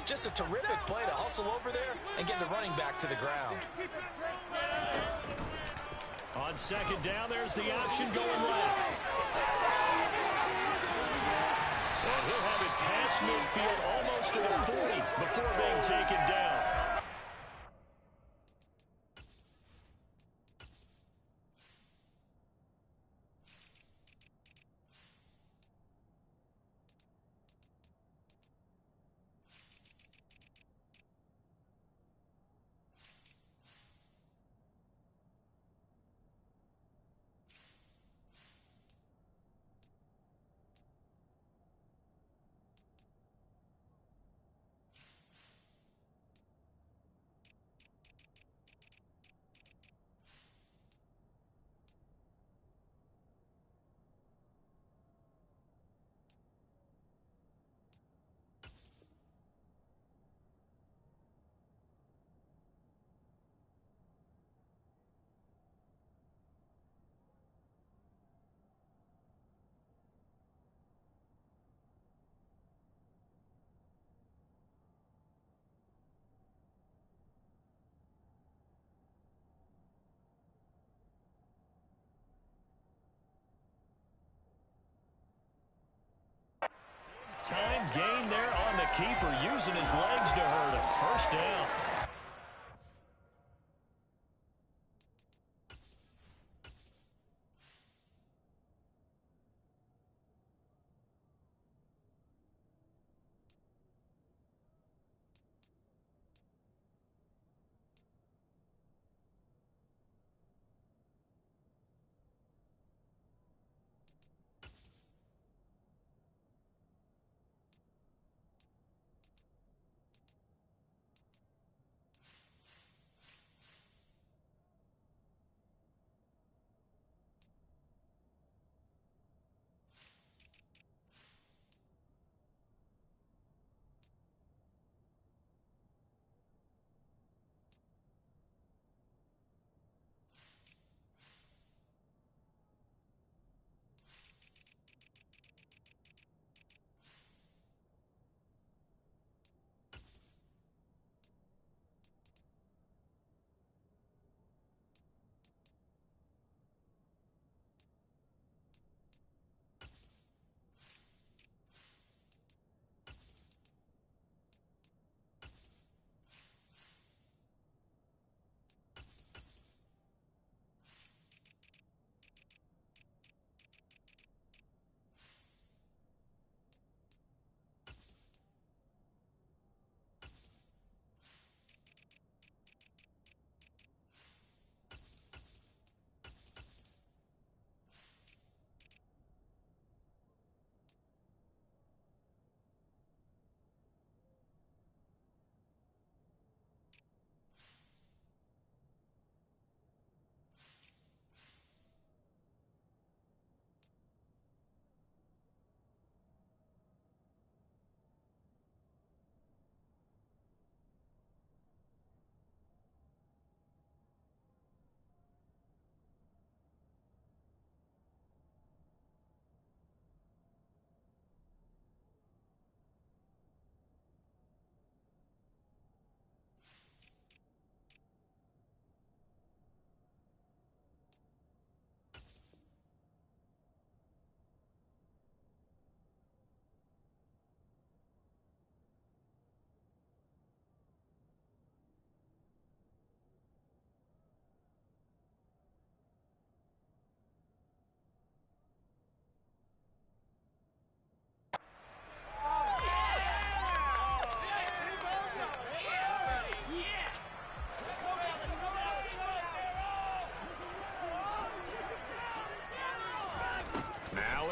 Just a terrific play to hustle over there and get the running back to the ground. On second down, there's the option going left. And he'll have it past midfield almost to the 40 before being taken down. Time gain there on the keeper, using his legs to hurt him. First down.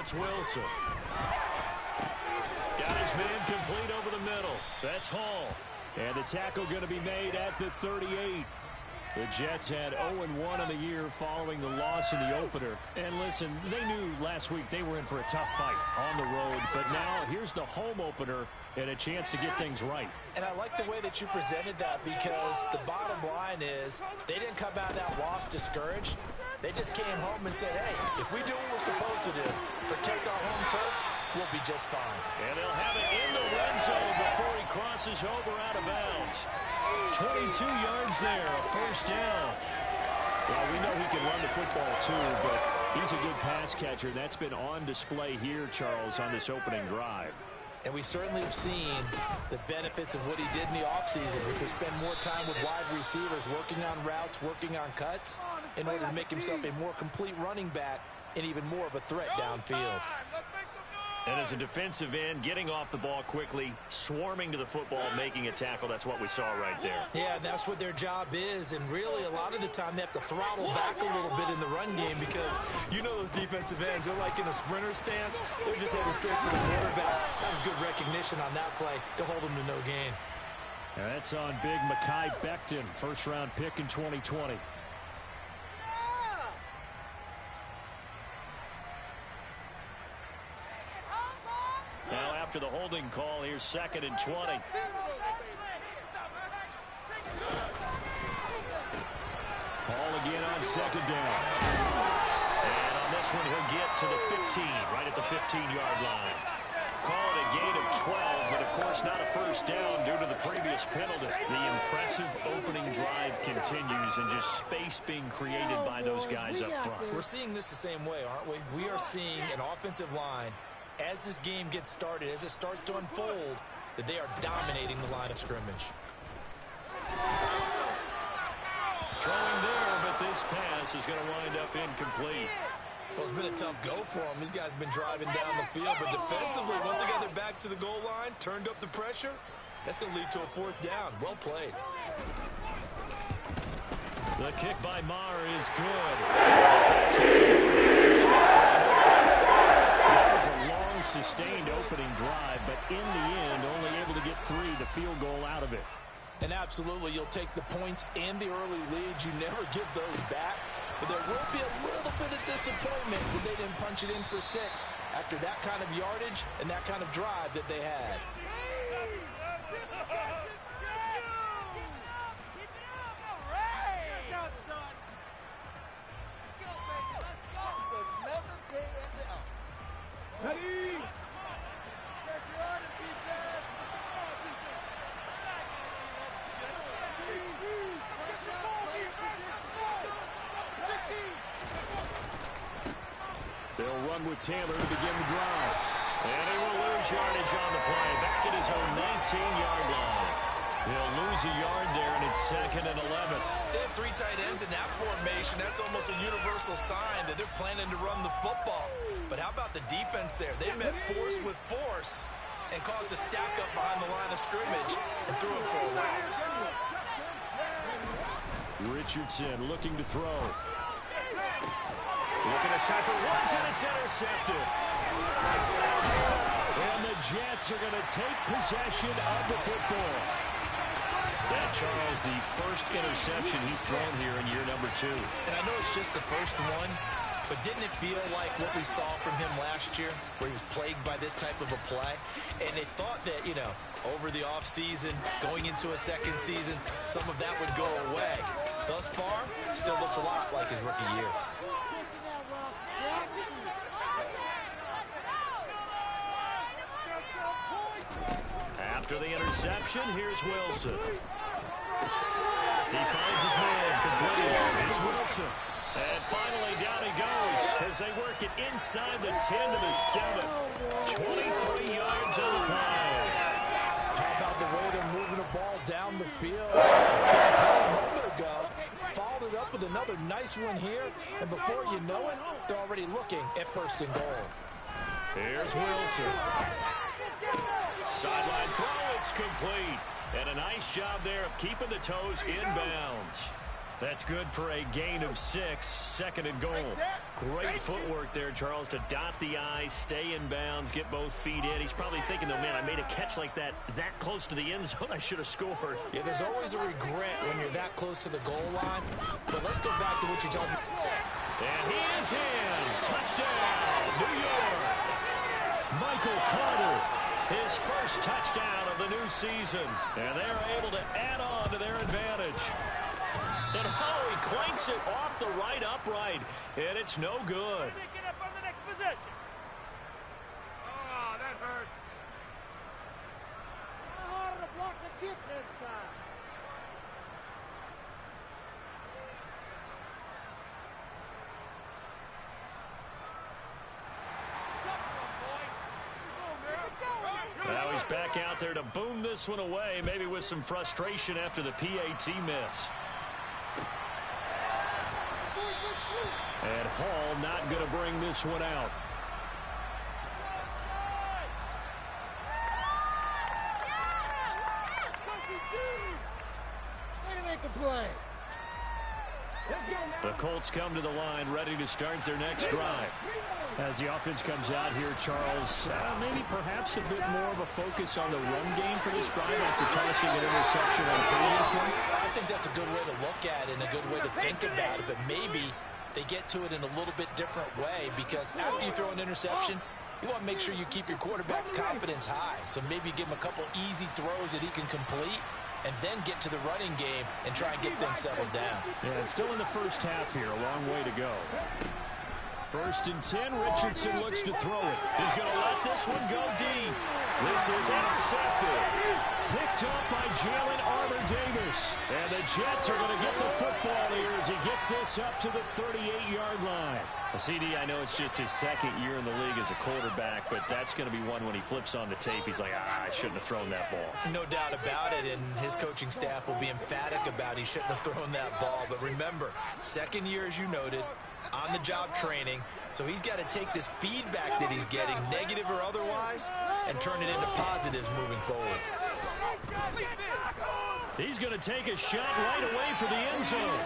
It's Wilson. Got his man complete over the middle. That's Hall. And the tackle going to be made at the 38. The Jets had 0-1 on the year following the loss in the opener. And listen, they knew last week they were in for a tough fight on the road. But now here's the home opener and a chance to get things right. And I like the way that you presented that, because the bottom line is they didn't come out of that loss discouraged. They just came home and said, hey, if we do what we're supposed to do, protect our home turf, we'll be just fine. And they'll have it in the red zone before he crosses over out of bounds. 22 yards there, a first down. Well, we know he can run the football too, but he's a good pass catcher. That's been on display here, Charles, on this opening drive. And we certainly have seen the benefits of what he did in the offseason, which was spend more time with wide receivers, working on routes, working on cuts, in order to make himself a more complete running back and even more of a threat downfield. And as a defensive end, getting off the ball quickly, swarming to the football, making a tackle, that's what we saw right there. Yeah, that's what their job is, and really a lot of the time they have to throttle back a little bit in the run game because you know those defensive ends, they're like in a sprinter stance. They're just headed straight for the quarterback. That was good recognition on that play to hold them to no gain. And that's on big Mekhi Becton, first-round pick in 2020. Now after the holding call, here's 2nd and 20. Ball again on 2nd down. And on this one, he'll get to the 15, right at the 15-yard line. Call it a gain of 12, but of course not a first down due to the previous penalty. The impressive opening drive continues and just space being created by those guys up front. We're seeing this the same way, aren't we? We are seeing an offensive line, as this game gets started, as it starts to unfold, that they are dominating the line of scrimmage. Throwing there, but this pass is going to wind up incomplete. Well, it's been a tough go for them. These guys have been driving down the field, but defensively, once they got their backs to the goal line, turned up the pressure, that's going to lead to a 4th down. Well played. The kick by Maher is good. That was a long, sustained opening drive, but in the end, only able to get 3, the field goal out of it. And absolutely, you'll take the points and the early leads. You never give those back. But there will be a little bit of disappointment when they didn't punch it in for 6 after that kind of yardage and that kind of drive that they had. They'll run with Taylor to begin the drive. And he will lose yardage on the play. Back at his own 19-yard line. He'll lose a yard there, and it's 2nd and 11. They have 3 tight ends in that formation. That's almost a universal sign that they're planning to run the football. But how about the defense there? They met force with force and caused a stack up behind the line of scrimmage and threw him for a loss. Richardson looking to throw. Looking to start for Woods, and it's intercepted. And the Jets are going to take possession of the football. That, Charles, the first interception he's thrown here in year number 2. And I know it's just the first one, but didn't it feel like what we saw from him last year, where he was plagued by this type of a play? And they thought that, you know, over the offseason, going into a second season, some of that would go away. Thus far, still looks a lot like his rookie year. After the interception, here's Wilson. He finds his man, complete. It's Wilson. And finally, down he goes as they work it inside the 10 to the 7. 23 yards on the play. How about the way they're moving the ball down the field? A moment ago, followed it up with another nice one here, and before you know it, they're already looking at 1st and goal. Here's Wilson. Sideline throw, it's complete. And a nice job there of keeping the toes in bounds. That's good for a gain of 6, 2nd and goal. Great footwork there, Charles, to dot the I, stay in bounds, get both feet in. He's probably thinking, though, man, I made a catch like that close to the end zone. I should have scored. Yeah, there's always a regret when you're that close to the goal line. But let's go back to what you told me. And he is in. Touchdown, New York. Michael Carter, his first touchdown of the new season. And they're able to add on to their advantage. And he clanks it off the right upright. And it's no good. Pick it up on the next possession. Oh, that hurts. Walk the chip this time. Now he's back out there to boom this one away, maybe with some frustration after the PAT miss. And Hall not going to bring this one out. Way to make the play. The Colts come to the line, ready to start their next drive. As the offense comes out here, Charles, maybe perhaps a bit more of a focus on the run game for this drive after tossing an interception on the previous one. I think that's a good way to look at it and a good way to think about it, but maybe they get to it in a little bit different way, because after you throw an interception, you want to make sure you keep your quarterback's confidence high. So maybe give him a couple easy throws that he can complete, and then get to the running game and try and get things settled down. Yeah, it's still in the first half here. A long way to go. 1st and 10. Richardson looks to throw it. He's going to let this one go deep. This is intercepted. Picked up by Jalen Armour-Davis. And the Jets are going to get the football here as he gets this up to the 38-yard line. CD, I know it's just his 2nd year in the league as a quarterback, but that's going to be one when he flips on the tape. He's like, I shouldn't have thrown that ball. No doubt about it, and his coaching staff will be emphatic about he shouldn't have thrown that ball. But remember, 2nd year, as you noted, on-the-job training, so he's got to take this feedback that he's getting, negative or otherwise, and turn it into positives moving forward. He's going to take a shot right away for the end zone.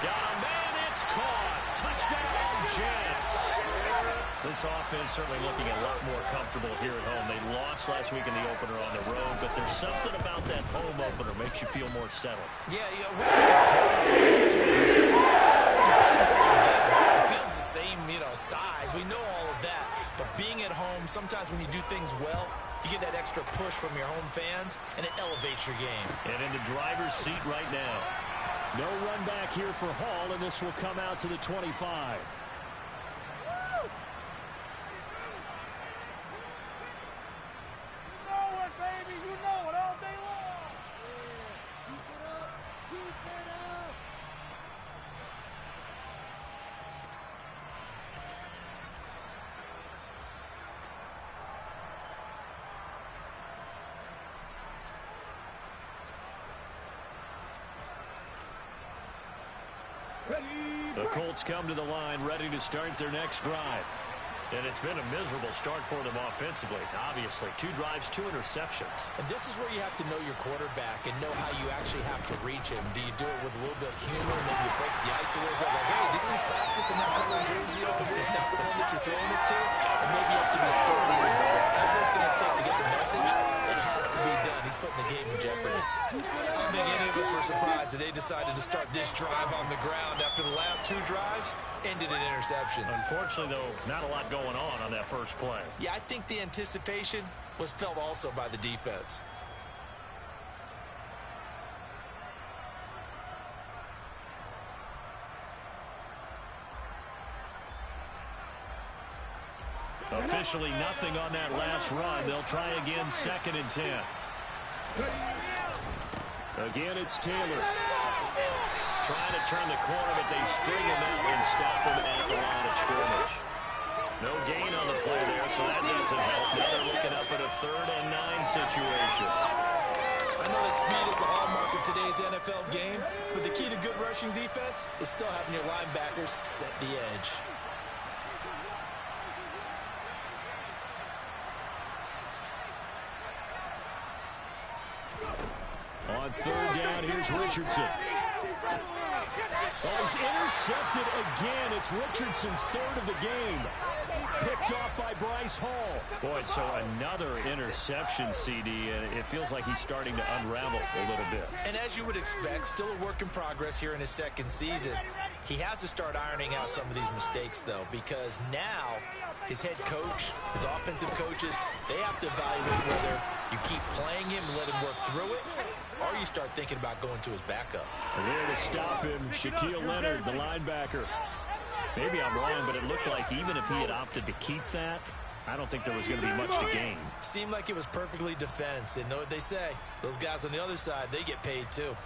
Got a man, it's caught. Touchdown, Jets. This offense certainly looking a lot more comfortable here at home. They lost last week in the opener on the road, but there's something about that home opener makes you feel more settled. Yeah, I wish we could call it for you, too, because we play the same game. The field's the same, size. We know all of that. But being at home, sometimes when you do things well, you get that extra push from your home fans, and it elevates your game. And in the driver's seat right now. No run back here for Hall, and this will come out to the 25. The Colts come to the line, ready to start their next drive. And it's been a miserable start for them offensively, obviously. 2 drives, 2 interceptions. And this is where you have to know your quarterback and know how you actually have to reach him. Do you do it with a little bit of humor and then you break the ice a little bit? Like, hey, didn't we practice in that color jersey over there? Not the one that you're throwing it to? And maybe you have to be sturdy. Whatever it's going to take to get the message, it has to be done. He's putting the game in jeopardy. I don't think any of us were surprised that they decided to start this drive on the ground after the last 2 drives ended in interceptions. Unfortunately, though, not a lot going on that first play. Yeah, I think the anticipation was felt also by the defense. Officially nothing on that last run. They'll try again, 2nd and 10. Again, it's Taylor. Trying to turn the corner, but they string him out and stop him at the line of scrimmage. No gain on the play there, so that doesn't help. Now they're looking up at a 3rd and 9 situation. I know that speed is the hallmark of today's NFL game, but the key to good rushing defense is still having your linebackers set the edge. On 3rd down, here's Richardson. Oh, he's intercepted again. It's Richardson's 3rd of the game. Picked off by Bryce Hall. Boy, so another interception, CD, and it feels like he's starting to unravel a little bit. And as you would expect, still a work in progress here in his 2nd season. He has to start ironing out some of these mistakes, though, because now his head coach, his offensive coaches, they have to evaluate whether you keep playing him and let him work through it, or you start thinking about going to his backup. And there to stop him, Shaquille Leonard, the linebacker. Maybe I'm wrong, but it looked like even if he had opted to keep that, I don't think there was going to be much to gain. Seemed like it was perfectly defense. And know what they say, those guys on the other side, they get paid too.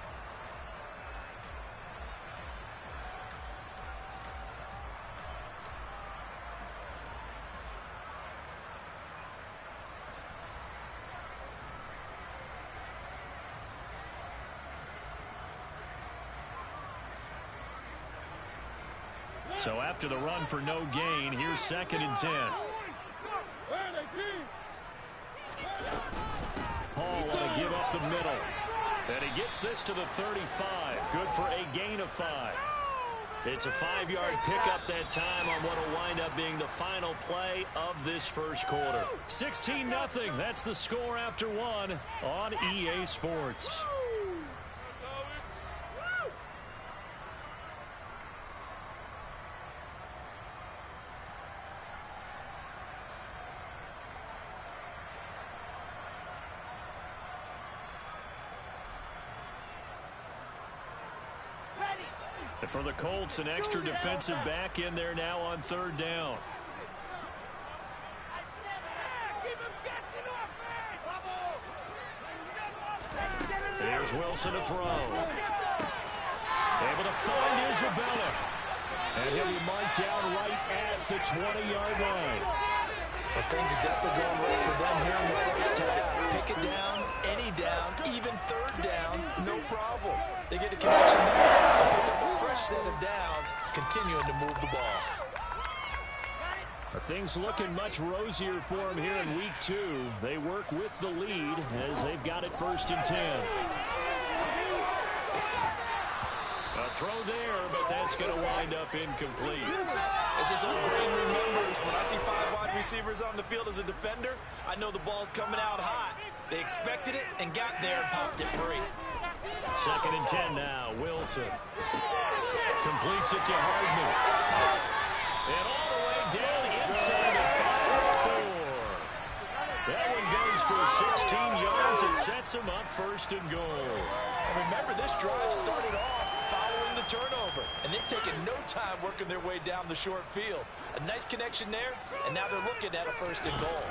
So after the run for no gain, here's 2nd and 10. Hall want to give up the middle. And he gets this to the 35. Good for a gain of 5. It's a 5-yard pickup that time on what will wind up being the final play of this first quarter. 16-0. That's the score after 1 on EA Sports. For the Colts, an extra defensive back in there now on 3rd down. Here's Wilson to throw. Able to find Isabella. And he'll be marked down right at the 20-yard line. Well, things are definitely going right for them here in the first half. Pick it down, any down, even 3rd down, no problem. They get a connection there and pick up a fresh set of downs, continuing to move the ball. Things looking much rosier for them here in week 2. They work with the lead as they've got it 1st and 10. A throw there, but that's going to wind up incomplete. As this old brain remembers, when I see 5 wide receivers on the field as a defender, I know the ball's coming out hot. They expected it and got there and popped it free. 2nd and 10 now. Wilson completes it to Hardman. And all the way down inside the 5-4. That one goes for 16 yards. It sets him up 1st and goal. And remember, this drive started off following the turnover, and they've taken no time working their way down the short field. A nice connection there, and now they're looking at a 1st and goal.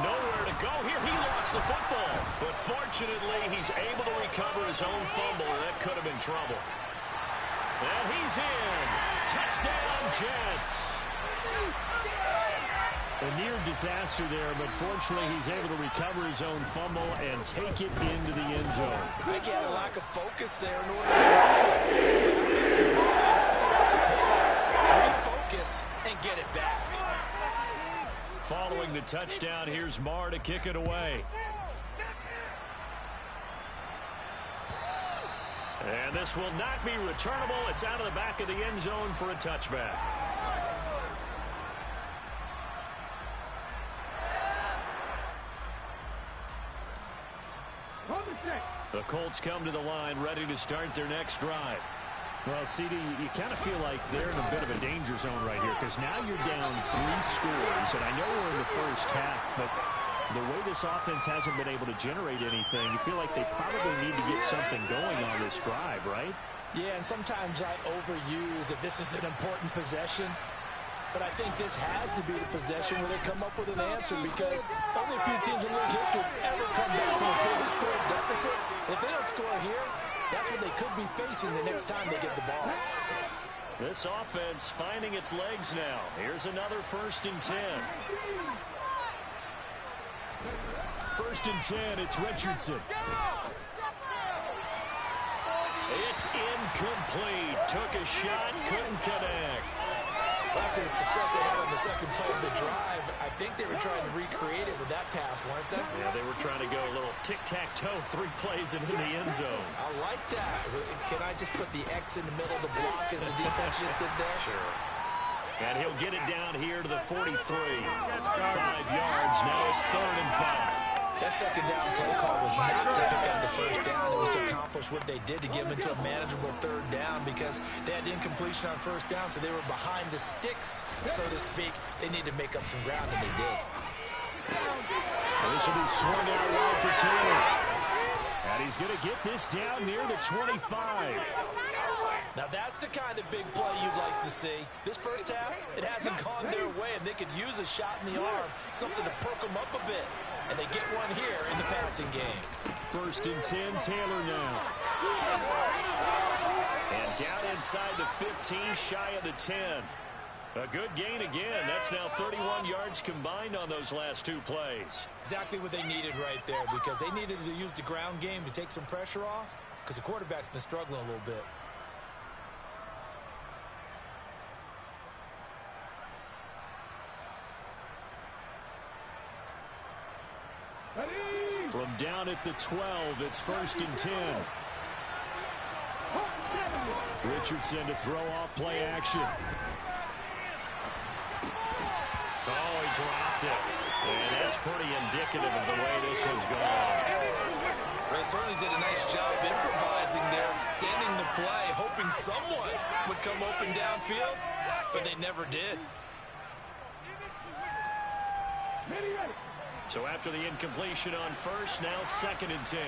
Nowhere to go here. He lost the football, but fortunately he's able to recover his own fumble. That could have been trouble. And he's in. Touchdown, Jets. A near disaster there, but fortunately he's able to recover his own fumble and take it into the end zone. I think he had a lack of focus there in order to refocus and get it back. Following the touchdown, here's Marr to kick it away. And this will not be returnable. It's out of the back of the end zone for a touchback. The Colts come to the line, ready to start their next drive. Well, CD, you kind of feel like they're in a bit of a danger zone right here because now you're down 3 scores, and I know we're in the first half, but the way this offense hasn't been able to generate anything, you feel like they probably need to get something going on this drive, right? Yeah, and sometimes I overuse if this is an important possession. But I think this has to be the possession where they come up with an answer because only a few teams in league history ever come back from a 40-score deficit. And if they don't score here, that's what they could be facing the next time they get the ball. This offense finding its legs now. Here's another 1st and 10. 1st and 10, it's Richardson. It's incomplete. Took a shot, couldn't connect. After the success they had on the second play of the drive, I think they were trying to recreate it with that pass, weren't they? Yeah, they were trying to go a little tic-tac-toe, 3 plays and in the end zone. I like that. Can I just put the X in the middle of the block as the defense just did there? Sure. And he'll get it down here to the 43. 5 yards. Now it's 3rd and 5. That second down play call was not to pick up the 1st down. It was to accomplish what they did to get them into a manageable 3rd down because they had incompletion on 1st down, so they were behind the sticks, so to speak. They needed to make up some ground, and they did. And this will be swung out wide for Taylor. And he's going to get this down near the 25. Now that's the kind of big play you'd like to see. This first half, it hasn't gone their way, and they could use a shot in the arm, something to perk them up a bit. And they get one here in the passing game. 1st and 10, Taylor now. And down inside the 15, shy of the 10. A good gain again. That's now 31 yards combined on those last 2 plays. Exactly what they needed right there, because they needed to use the ground game to take some pressure off, because the quarterback's been struggling a little bit. From down at the 12, it's 1st and 10. Richardson to throw off play action. Oh, he dropped it. And that's pretty indicative of the way this one's going. They certainly did a nice job improvising there, extending the play, hoping someone would come open downfield, but they never did. So after the incompletion on 1st, now 2nd and 10.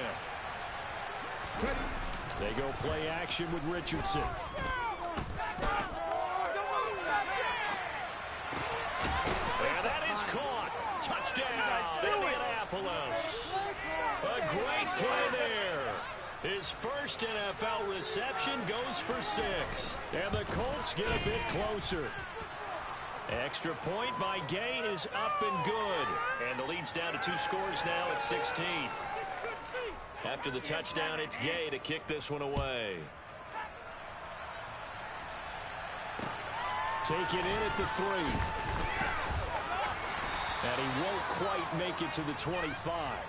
They go play action with Richardson. And that is caught. Touchdown, Indianapolis. A great play there. His first NFL reception goes for 6. And the Colts get a bit closer. Extra point by Gay is up and good. And the lead's down to 2 scores now at 16. After the touchdown, it's Gay to kick this one away. Take it in at the 3. And he won't quite make it to the 25.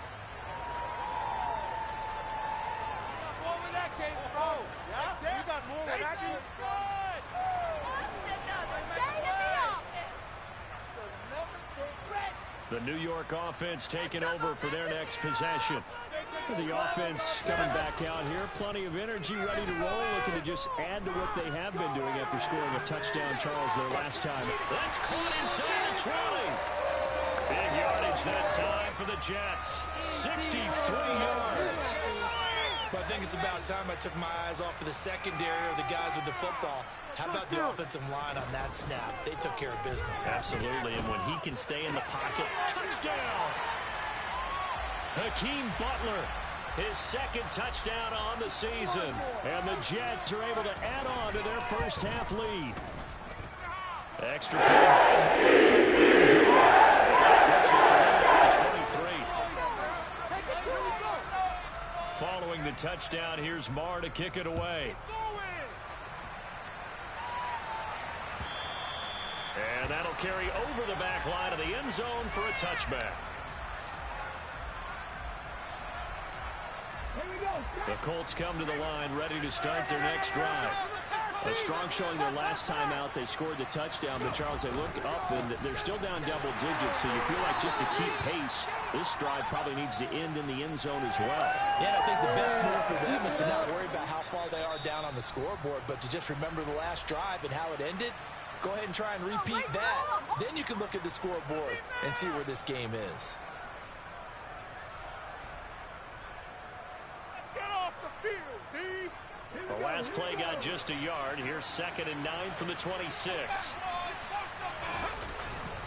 The New York offense taking over for their next possession. The offense coming back out here. Plenty of energy, ready to roll, looking to just add to what they have been doing after scoring a touchdown, Charles, their last time. That's caught inside the 20. Big yardage that time for the Jets. 63 yards. But I think it's about time I took my eyes off of the secondary or the guys with the football. How about the offensive line on that snap? They took care of business. Absolutely, and when he can stay in the pocket, touchdown! Hakeem Butler, his 2nd touchdown on the season. And the Jets are able to add on to their first half lead. Extra point. Pushes the lead up to 23. Following the touchdown, here's Marr to kick it away. And that'll carry over the back line of the end zone for a touchback. The Colts come to the line ready to start their next drive. A strong showing their last time out. They scored the touchdown, but Charles, they look up and they're still down double digits, so you feel like just to keep pace, this drive probably needs to end in the end zone as well. Yeah, I think the best move for them is to not worry about how far they are down on the scoreboard, but to just remember the last drive and how it ended. Go ahead and try and repeat that. Then you can look at the scoreboard and see where this game is. Get off the field, D. The last play got just a yard. Here's 2nd and 9 from the 26.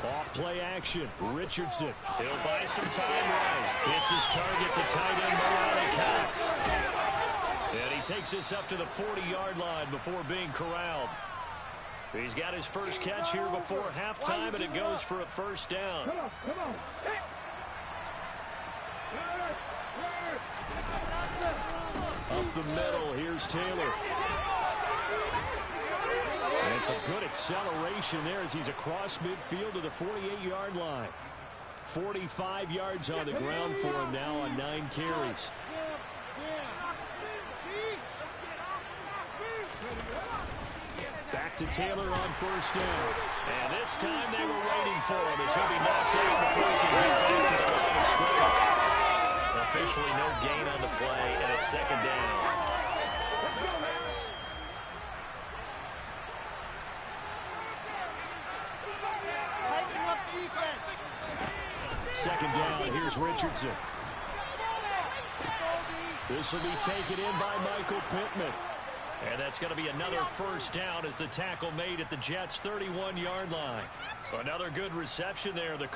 Off play action. Richardson. He'll buy some time right. Hits his target, the tight end, Moroni Cox. And he takes this up to the 40-yard line before being corralled. He's got his first catch here before halftime, and it goes for a first down. Come on. Up the middle, here's Taylor. And some good acceleration there as he's across midfield to the 48-yard line. 45 yards on the ground for him now on 9 carries. Back to Taylor on first down. And this time they were waiting for him as he'll be knocked out before he can get back to the line of scrimmage. Officially no gain on the play, and it's 2nd down. Second down, here's Richardson. This will be taken in by Michael Pittman. And that's going to be another first down as the tackle made at the Jets' 31-yard line. Another good reception there. The